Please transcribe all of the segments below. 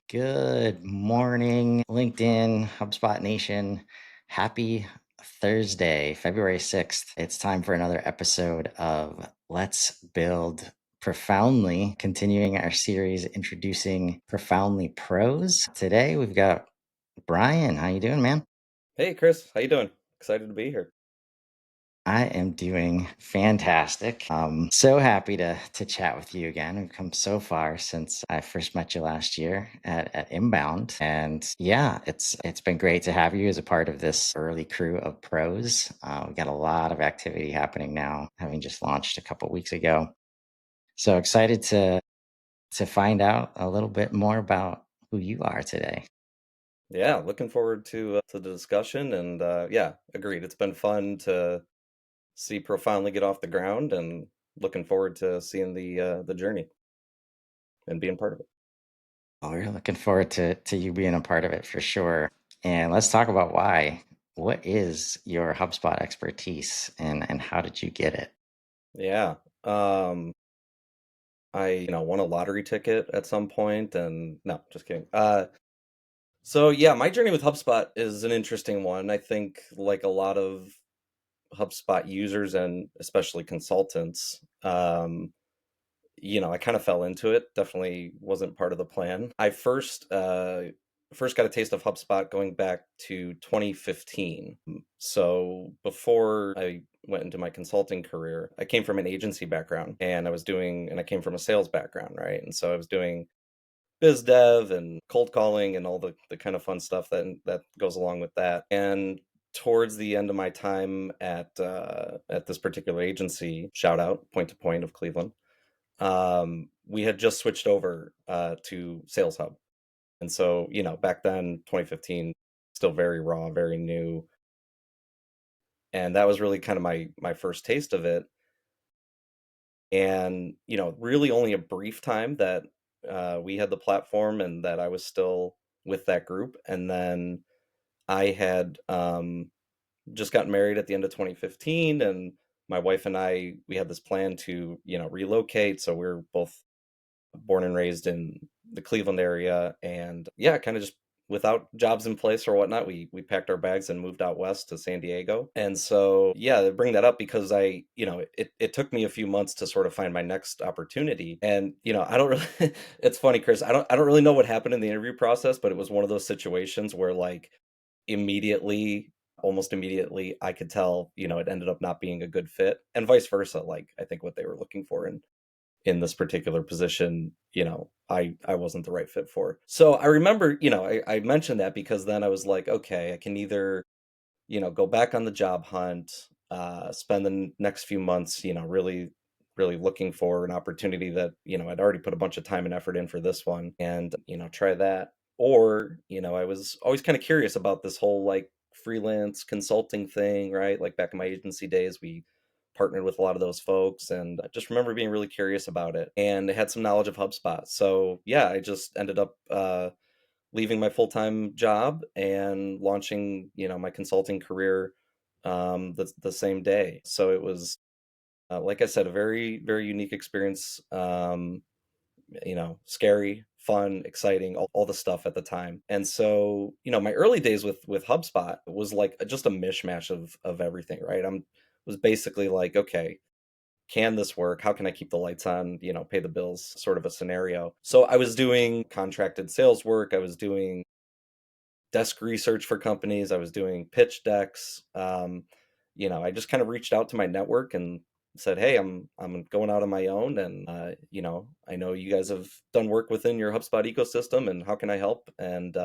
Good morning, LinkedIn, HubSpot Nation. Happy Thursday, February 6th. It's time for another episode of Let's Build Profoundly, continuing our series introducing Profoundly Pros. Today we've got Bryan. How you doing, man? Hey Chris, how you doing? Excited to be here. I am doing fantastic. So happy to chat with you again. We've come so far since I first met you last year at Inbound. And yeah, it's been great to have you as a part of this early crew of pros. We've got a lot of activity happening now, having just launched a couple weeks ago. So excited to find out a little bit more about who you are today. Yeah, looking forward to the discussion and yeah, agreed. It's been fun to see Profoundly get off the ground and looking forward to seeing the journey and being part of it. Well, we're looking forward to you being a part of it for sure. And let's talk about why. What is your HubSpot expertise and how did you get it? Yeah. Um I won a lottery ticket at some point and no, just kidding. So yeah, my journey with HubSpot is an interesting one. I think like a lot of HubSpot users and especially consultants, I kind of fell into it. Definitely wasn't part of the plan. I first got a taste of HubSpot going back to 2015. So before I went into my consulting career, I came from an agency background and I came from a sales background, right? And so I was doing biz dev and cold calling and all the kind of fun stuff that goes along with that. And towards the end of my time at this particular agency, shout out Point to Point of Cleveland, we had just switched over to Sales Hub. And so, back then, 2015, still very raw, very new. And that was really kind of my first taste of it. And, really only a brief time that we had the platform and that I was still with that group. And then I had just gotten married at the end of 2015, and my wife and we had this plan to, relocate. So we're both born and raised in the Cleveland area, and yeah, kind of just without jobs in place or whatnot, we packed our bags and moved out west to San Diego. And so, yeah, I bring that up because it took me a few months to sort of find my next opportunity. And I don't really it's funny, Chris, I don't really know what happened in the interview process, but it was one of those situations where like immediately almost immediately I could tell, it ended up not being a good fit, and vice versa. Like I think what they were looking for in this particular position, I wasn't the right fit for. So I remember, I mentioned that because then I was like, okay, I can either, go back on the job hunt, spend the next few months, really, really looking for an opportunity that, I'd already put a bunch of time and effort in for this one and, try that. Or, I was always kind of curious about this whole like freelance consulting thing, right? Like back in my agency days, we partnered with a lot of those folks, and I just remember being really curious about it and I had some knowledge of HubSpot. So yeah, I just ended up leaving my full-time job and launching, my consulting career the same day. So it was, like I said, a very, very unique experience. Scary, fun, exciting, all the stuff at the time. And so, my early days with HubSpot was like just a mishmash of everything, right? I'm was basically like, okay, can this work? How can I keep the lights on, pay the bills, sort of a scenario. So I was doing contracted sales work. I was doing desk research for companies. I was doing pitch decks. I just kind of reached out to my network and said, "Hey, I'm going out on my own, and I know you guys have done work within your HubSpot ecosystem, and how can I help?" And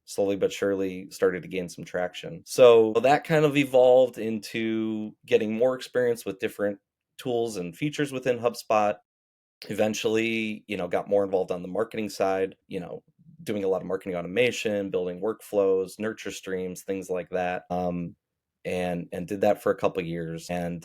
slowly but surely started to gain some traction. So that kind of evolved into getting more experience with different tools and features within HubSpot. Eventually, got more involved on the marketing side, doing a lot of marketing automation, building workflows, nurture streams, things like that. And did that for a couple years. And,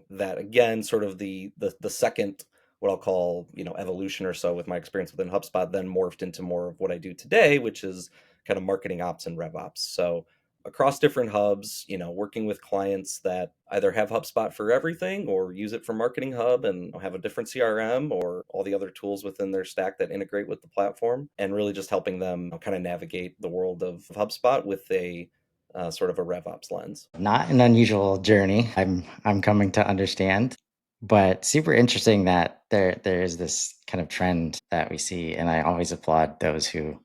that again, sort of the second, what I'll call, evolution or so with my experience within HubSpot then morphed into more of what I do today, which is kind of marketing ops and rev ops. So across different hubs, working with clients that either have HubSpot for everything or use it for Marketing Hub and have a different CRM or all the other tools within their stack that integrate with the platform, and really just helping them kind of navigate the world of HubSpot with a sort of a RevOps lens. Not an unusual journey. I'm coming to understand, but super interesting that there is this kind of trend that we see, and I always applaud those who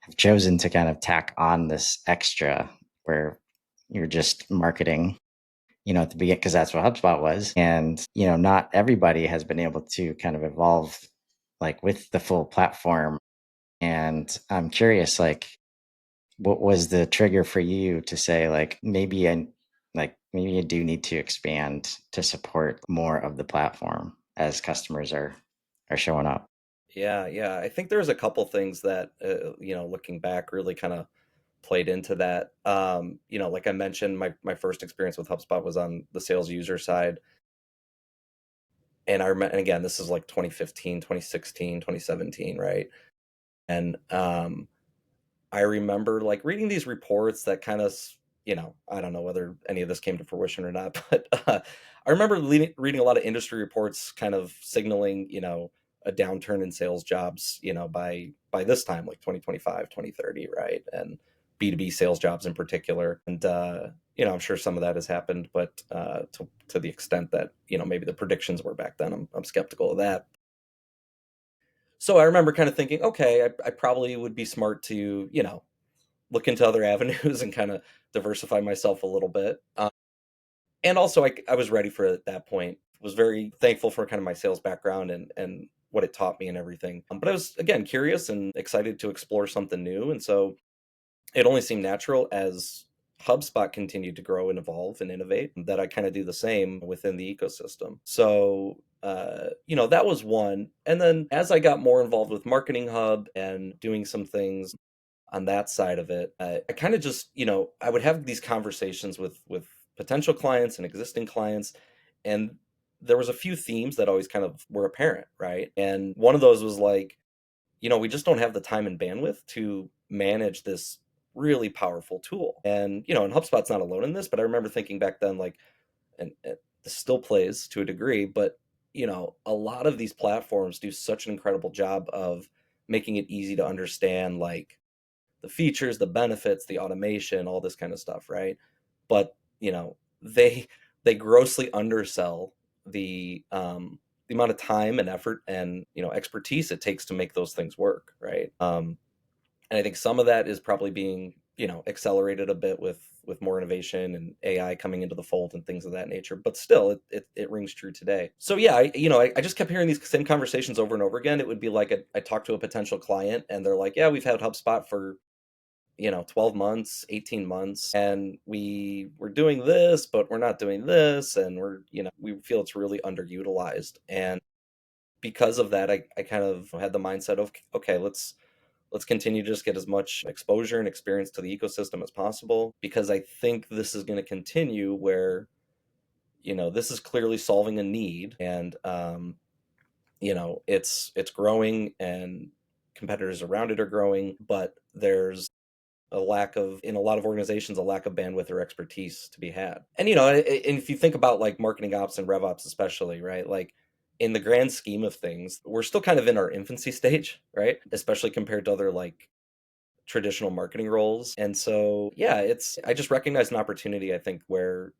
have chosen to kind of tack on this extra where you're just marketing, at the beginning, because that's what HubSpot was. And, not everybody has been able to kind of evolve like with the full platform. And I'm curious, like, what was the trigger for you to say, maybe you do need to expand to support more of the platform as customers are showing up? Yeah, yeah. I think there's a couple things that, looking back, really kind of played into that. Like I mentioned, my first experience with HubSpot was on the sales user side. And I remember, and again, this is like 2015, 2016, 2017, right? And I remember like reading these reports that kind of, I don't know whether any of this came to fruition or not, but I remember reading a lot of industry reports kind of signaling, a downturn in sales jobs, by this time, like 2025, 2030, right? And B2B sales jobs in particular. And, I'm sure some of that has happened, but to the extent that, maybe the predictions were back then, I'm skeptical of that. So I remember kind of thinking, okay, I probably would be smart to, look into other avenues and kind of diversify myself a little bit. And also, I was ready for it at that point. Was very thankful for kind of my sales background and what it taught me and everything. But I was again curious and excited to explore something new, and so it only seemed natural as HubSpot continued to grow and evolve and innovate that I kind of do the same within the ecosystem. So, that was one. And then as I got more involved with Marketing Hub and doing some things on that side of it, I kind of just, I would have these conversations with potential clients and existing clients, and there was a few themes that always kind of were apparent, right? And one of those was like, we just don't have the time and bandwidth to manage this really powerful tool. And, and HubSpot's not alone in this, but I remember thinking back then, like, and this still plays to a degree, but, a lot of these platforms do such an incredible job of making it easy to understand, like, the features, the benefits, the automation, all this kind of stuff, right? But, they grossly undersell the amount of time and effort and, expertise it takes to make those things work, right? And I think some of that is probably being, accelerated a bit with more innovation and AI coming into the fold and things of that nature. But still, it rings true today. So yeah, I just kept hearing these same conversations over and over again. It would be like I talked to a potential client and they're like, yeah, we've had HubSpot for 12 months, 18 months, and we were doing this, but we're not doing this, and we feel it's really underutilized. And because of that, I kind of had the mindset of, okay, let's continue to just get as much exposure and experience to the ecosystem as possible, because I think this is going to continue where, this is clearly solving a need, and it's growing and competitors around it are growing, but there's a lack of, in a lot of organizations, a lack of bandwidth or expertise to be had. And and if you think about like marketing ops and rev ops especially, right, like in the grand scheme of things, we're still kind of in our infancy stage, right, especially compared to other like traditional marketing roles. And so yeah, I just recognized an opportunity, I think, where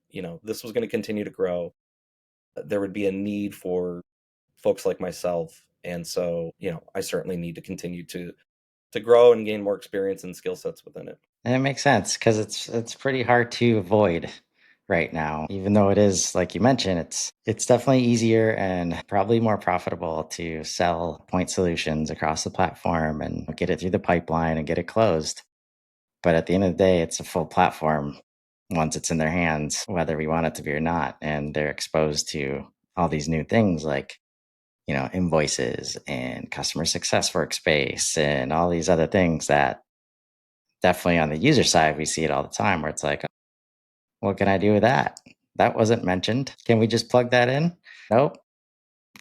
this was going to continue to grow. There would be a need for folks like myself, and so I certainly need to continue to grow and gain more experience and skill sets within it. And it makes sense because it's pretty hard to avoid right now. Even though it is, like you mentioned, it's definitely easier and probably more profitable to sell point solutions across the platform and get it through the pipeline and get it closed. But at the end of the day, it's a full platform once it's in their hands, whether we want it to be or not. And they're exposed to all these new things like, invoices and customer success workspace and all these other things that definitely on the user side, we see it all the time where it's like, what can I do with that? That wasn't mentioned. Can we just plug that in? Nope.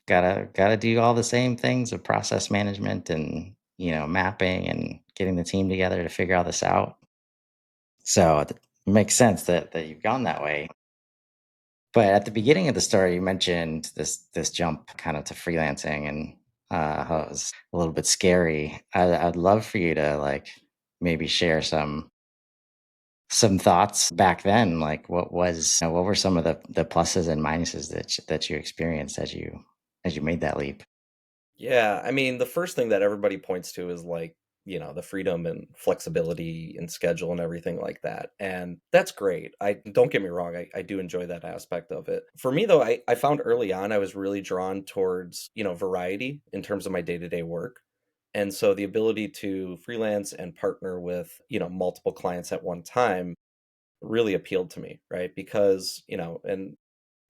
Gotta do all the same things of process management and mapping and getting the team together to figure all this out. So It makes sense that you've gone that way. But at the beginning of the story, you mentioned this jump kind of to freelancing and how it was a little bit scary. I'd love for you to like maybe share some thoughts back then. Like what were some of the pluses and minuses that you experienced as you made that leap? Yeah, I mean, the first thing that everybody points to is like, the freedom and flexibility and schedule and everything like that. And that's great. I don't get me wrong, I do enjoy that aspect of it. For me though, I found early on I was really drawn towards, variety in terms of my day-to-day work. And so the ability to freelance and partner with, multiple clients at one time really appealed to me, right? Because, and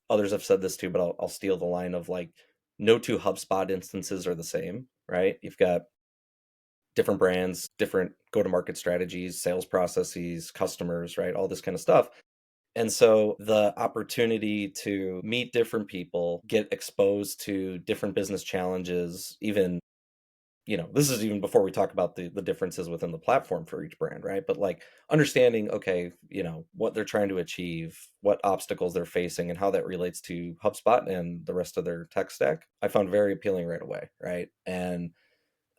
others have said this too, but I'll steal the line of like, no two HubSpot instances are the same, right? You've got different brands, different go to market strategies, sales processes, customers, right? All this kind of stuff. And so the opportunity to meet different people, get exposed to different business challenges, even this is even before we talk about the differences within the platform for each brand, right? But like understanding, okay, what they're trying to achieve, what obstacles they're facing, and how that relates to HubSpot and the rest of their tech stack, I found very appealing right away, right? And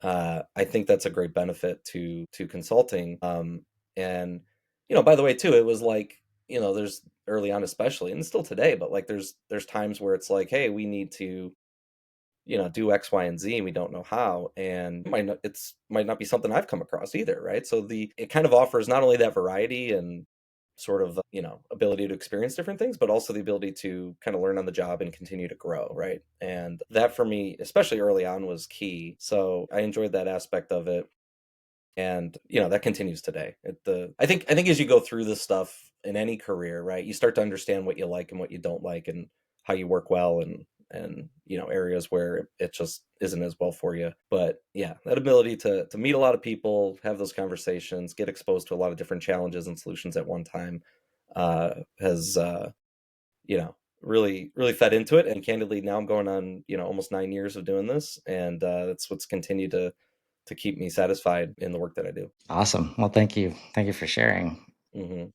I think that's a great benefit to consulting. And by the way, too, it was like there's early on, especially, and still today, but like there's times where it's like, hey, we need to do X, Y, and Z, and we don't know how, and might not be something I've come across either, right? So it kind of offers not only that variety and sort of ability to experience different things, but also the ability to kind of learn on the job and continue to grow, right? And that for me, especially early on, was key. So I enjoyed that aspect of it, and that continues today. I think as you go through this stuff in any career, right, you start to understand what you like and what you don't like, and how you work well, and areas where it just isn't as well for you. But yeah, that ability to meet a lot of people, have those conversations, get exposed to a lot of different challenges and solutions at one time, has really fed into it. And candidly, now I'm going on almost 9 years of doing this, and that's what's continued to keep me satisfied in the work that I do. Awesome. Well, thank you for sharing. Hmm.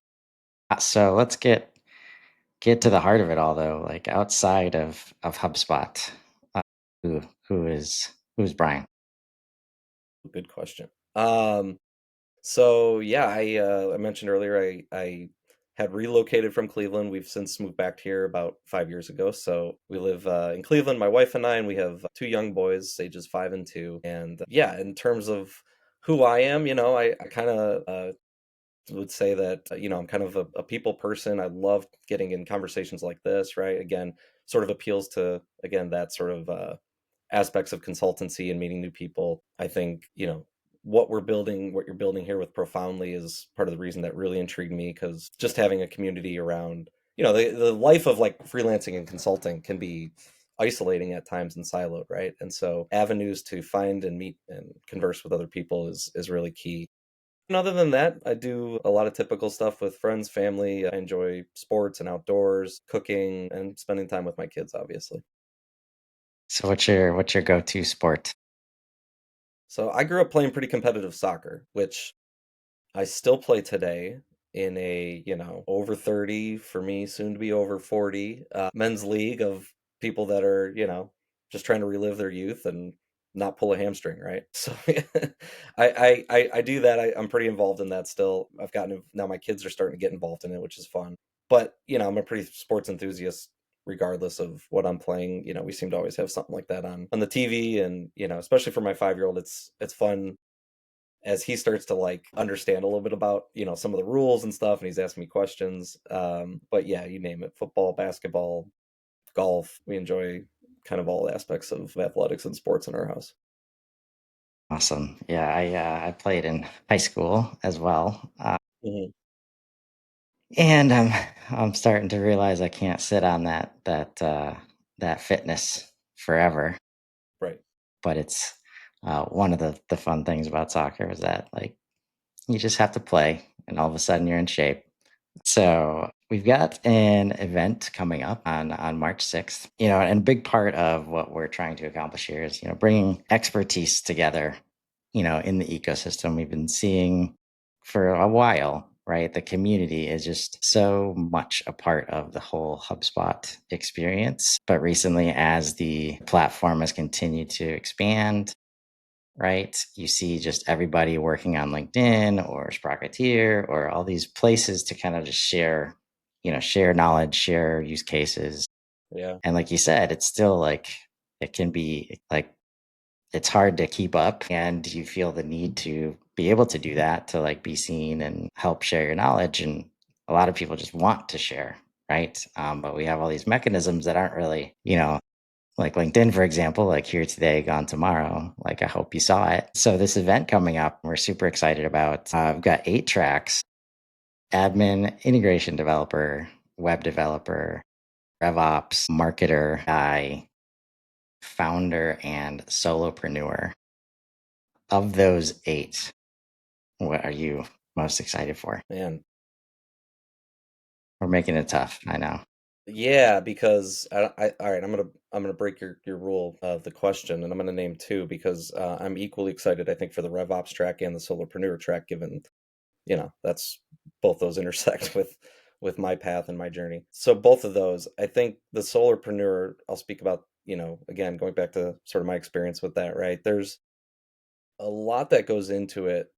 So let's get to the heart of it all, though. Like outside of HubSpot, uh, who who's Brian? Good question. So yeah, I mentioned earlier I had relocated from Cleveland. We've since moved back here about 5 years ago. So we live in Cleveland, my wife and I, and we have two young boys, ages 5 and 2. And yeah, in terms of who I am, I kind of would say that I'm kind of a people person. I love getting in conversations like this, right? Again, sort of appeals to, again, that sort of aspects of consultancy and meeting new people. I think what you're building here with Profoundly is part of the reason that really intrigued me, because just having a community around the life of like freelancing and consulting can be isolating at times and siloed, right? And so avenues to find and meet and converse with other people is really key. And other than that, I do a lot of typical stuff with friends, family. I enjoy sports and outdoors, cooking, and spending time with my kids, obviously. So what's your go-to sport? So I grew up playing pretty competitive soccer, which I still play today in a, over 30, for me, soon to be over 40, men's league of people that are, just trying to relive their youth and not pull a hamstring, right? So I do that. I'm pretty involved in that still. Now my kids are starting to get involved in it, which is fun. But, I'm a pretty sports enthusiast regardless of what I'm playing. We seem to always have something like that on the TV, and, especially for my 5-year-old, it's fun as he starts to like understand a little bit about some of the rules and stuff, and he's asking me questions. But yeah, you name it, football, basketball, golf, we enjoy kind of all aspects of athletics and sports in our house. Awesome. Yeah, I played in high school as well, Hmm. and I'm starting to realize I can't sit on that fitness forever. Right. But it's one of the fun things about soccer is that like you just have to play, and all of a sudden you're in shape. So we've got an event coming up on March 6th, and a big part of what we're trying to accomplish here is, bringing expertise together, in the ecosystem we've been seeing for a while. right? The community is just so much a part of the whole HubSpot experience. But recently, as the platform has continued to expand, right, you see just everybody working on LinkedIn or Sprocketeer or all these places to kind of just share, share knowledge, share use cases. Yeah. And like you said, it's still like, it can be like, it's hard to keep up, and you feel the need to be able to do that, to like be seen and help share your knowledge. And a lot of people just want to share, right? But we have all these mechanisms that aren't really, like LinkedIn, for example, like here today, gone tomorrow. Like I hope you saw it. So this event coming up, we're super excited about. I've got 8 tracks: admin, integration developer, web developer, RevOps, marketer, guy, founder, and solopreneur. Of those 8, what are you most excited for? Man. We're making it tough. I know. Yeah, because all right, I'm gonna break your rule of the question, and I'm gonna name two because I'm equally excited. I think for the RevOps track and the Solopreneur track, given that's both those intersect with my path and my journey. So both of those, I think the Solopreneur, I'll speak about. Again, going back to sort of my experience with that. Right, there's a lot that goes into it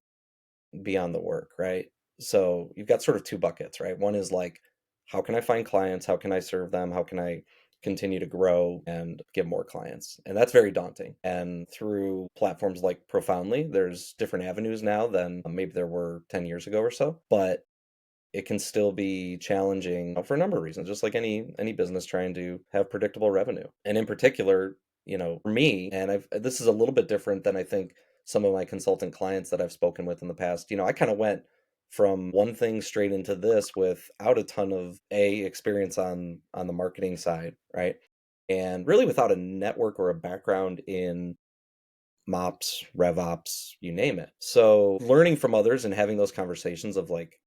beyond the work, right? So you've got sort of two buckets, right? One is like, how can I find clients? How can I serve them? How can I continue to grow and get more clients? And that's very daunting. And through platforms like Profoundly, there's different avenues now than maybe there were 10 years ago or so. But it can still be challenging for a number of reasons, just like any business trying to have predictable revenue. And in particular, for me, and this is a little bit different than I think some of my consultant clients that I've spoken with in the past. I kind of went from one thing straight into this without a ton of experience on the marketing side, right? And really without a network or a background in MOPS, RevOps, you name it. So learning from others and having those conversations of like,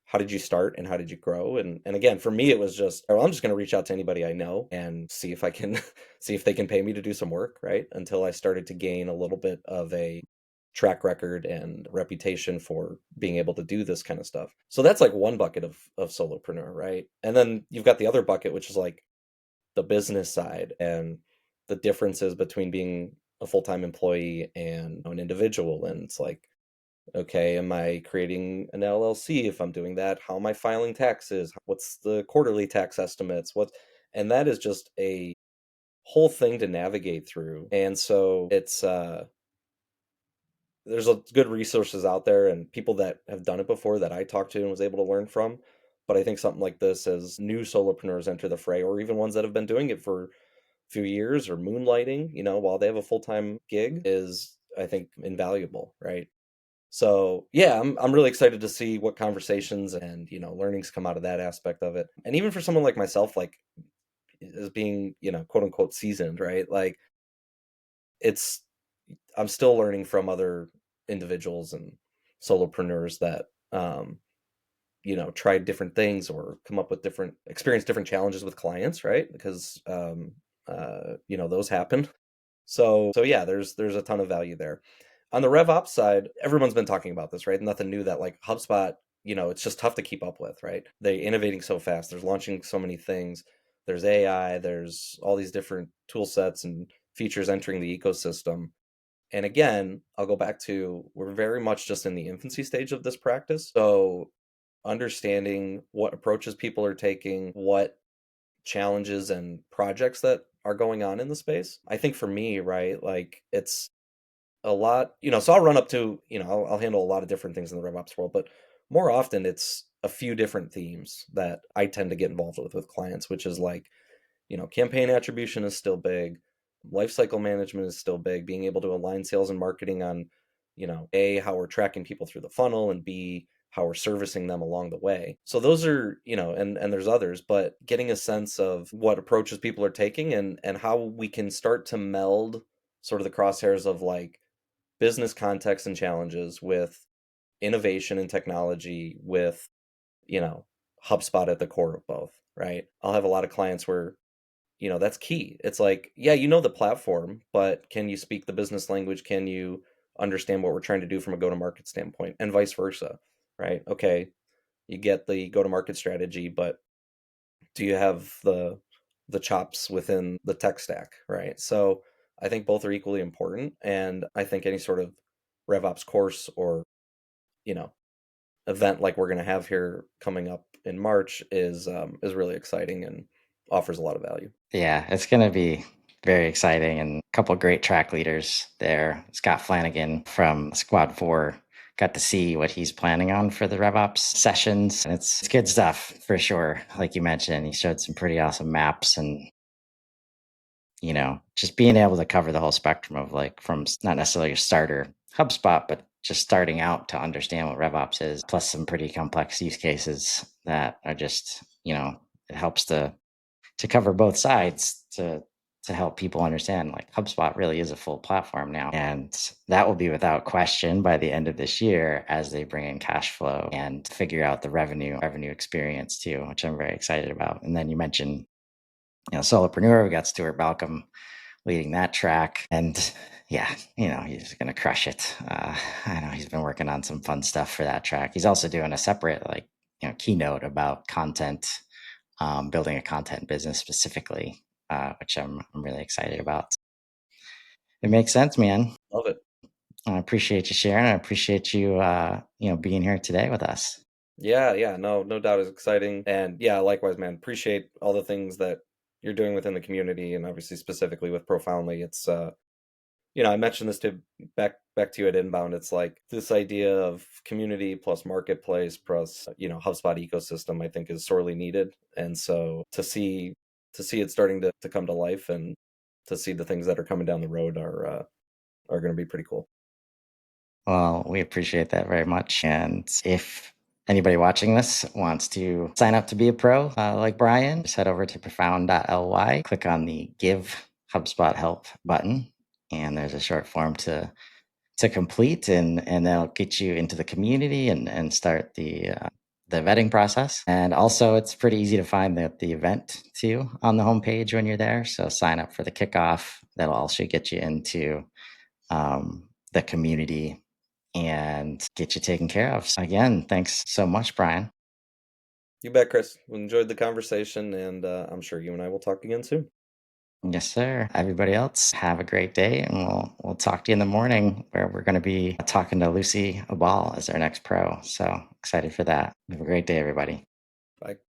how did you start and how did you grow? And again, for me, it was just, oh, I'm just going to reach out to anybody I know and see if I can see if they can pay me to do some work, right? Until I started to gain a little bit of a track record and reputation for being able to do this kind of stuff. So that's like one bucket of solopreneur, right? And then you've got the other bucket, which is like the business side and the differences between being a full-time employee and an individual. And it's like, okay, am I creating an LLC? If I'm doing that, how am I filing taxes? What's the quarterly tax estimates? And that is just a whole thing to navigate through. And so it's there's a good resources out there and people that have done it before that I talked to and was able to learn from. But I think something like this, as new solopreneurs enter the fray, or even ones that have been doing it for a few years or moonlighting, while they have a full-time gig, is I think invaluable, right? So yeah, I'm really excited to see what conversations and learnings come out of that aspect of it. And even for someone like myself, like as being quote unquote seasoned, right? Like it's I'm still learning from other individuals and solopreneurs that tried different things or come up with different challenges with clients, right? Because those happen. So yeah, there's a ton of value there. On the RevOps side, everyone's been talking about this, right? Nothing new that like HubSpot, it's just tough to keep up with, right? They're innovating so fast. There's launching so many things. There's AI, there's all these different tool sets and features entering the ecosystem. And again, I'll go back to we're very much just in the infancy stage of this practice. So understanding what approaches people are taking, what challenges and projects that are going on in the space. I think for me, right, like it's a lot, so I'll run up to, I'll handle a lot of different things in the RevOps world, but more often it's a few different themes that I tend to get involved with clients, which is like, campaign attribution is still big. Lifecycle management is still big. Being able to align sales and marketing on, A, how we're tracking people through the funnel, and B, how we're servicing them along the way. So those are, and there's others, but getting a sense of what approaches people are taking and how we can start to meld sort of the crosshairs of like business context and challenges with innovation and technology with, you know, HubSpot at the core of both, right? I'll have a lot of clients where that's key. It's like, yeah, the platform, but can you speak the business language? Can you understand what we're trying to do from a go-to-market standpoint and vice versa, right? Okay. you get the go-to-market strategy, but do you have the chops within the tech stack, right? So I think both are equally important, and I think any sort of RevOps course or, you know, event like we're going to have here coming up in March is really exciting and offers a lot of value. Yeah, it's going to be very exciting and a couple great track leaders there. Scott Flanagan from Squad 4 got to see what he's planning on for the RevOps sessions. And it's good stuff for sure. Like you mentioned, he showed some pretty awesome maps and, just being able to cover the whole spectrum of like from not necessarily a starter HubSpot, but just starting out to understand what RevOps is, plus some pretty complex use cases that are just, it helps to cover both sides to help people understand like HubSpot really is a full platform now. And that will be without question by the end of this year as they bring in cash flow and figure out the revenue experience too, which I'm very excited about. And then you mentioned, solopreneur, we got Stuart Balcom leading that track. And yeah, he's going to crush it. I know he's been working on some fun stuff for that track. He's also doing a separate keynote about content, building a content business specifically, which I'm really excited about. It makes sense, man. Love it. I appreciate you sharing. I appreciate you, being here today with us. Yeah, yeah, no doubt is exciting. And yeah, likewise, man. Appreciate all the things that you're doing within the community and obviously specifically with Profoundly. It's I mentioned this to back to you at Inbound. It's like this idea of community plus marketplace plus, HubSpot ecosystem, I think is sorely needed. And so to see it starting to come to life and to see the things that are coming down the road are going to be pretty cool. Well, we appreciate that very much. And if anybody watching this wants to sign up to be a pro like Brian, just head over to profound.ly, click on the Give HubSpot Help button, and there's a short form to complete, and that'll get you into the community and start the vetting process. And also, it's pretty easy to find the event too on the homepage when you're there. So sign up for the kickoff. That'll also get you into the community and get you taken care of. So again, thanks so much, Brian. You bet, Chris. We enjoyed the conversation, and I'm sure you and I will talk again soon. Yes, sir. Everybody else, have a great day, and we'll talk to you in the morning where we're going to be talking to Lucy Abal as our next pro. So excited for that. Have a great day, everybody. Bye.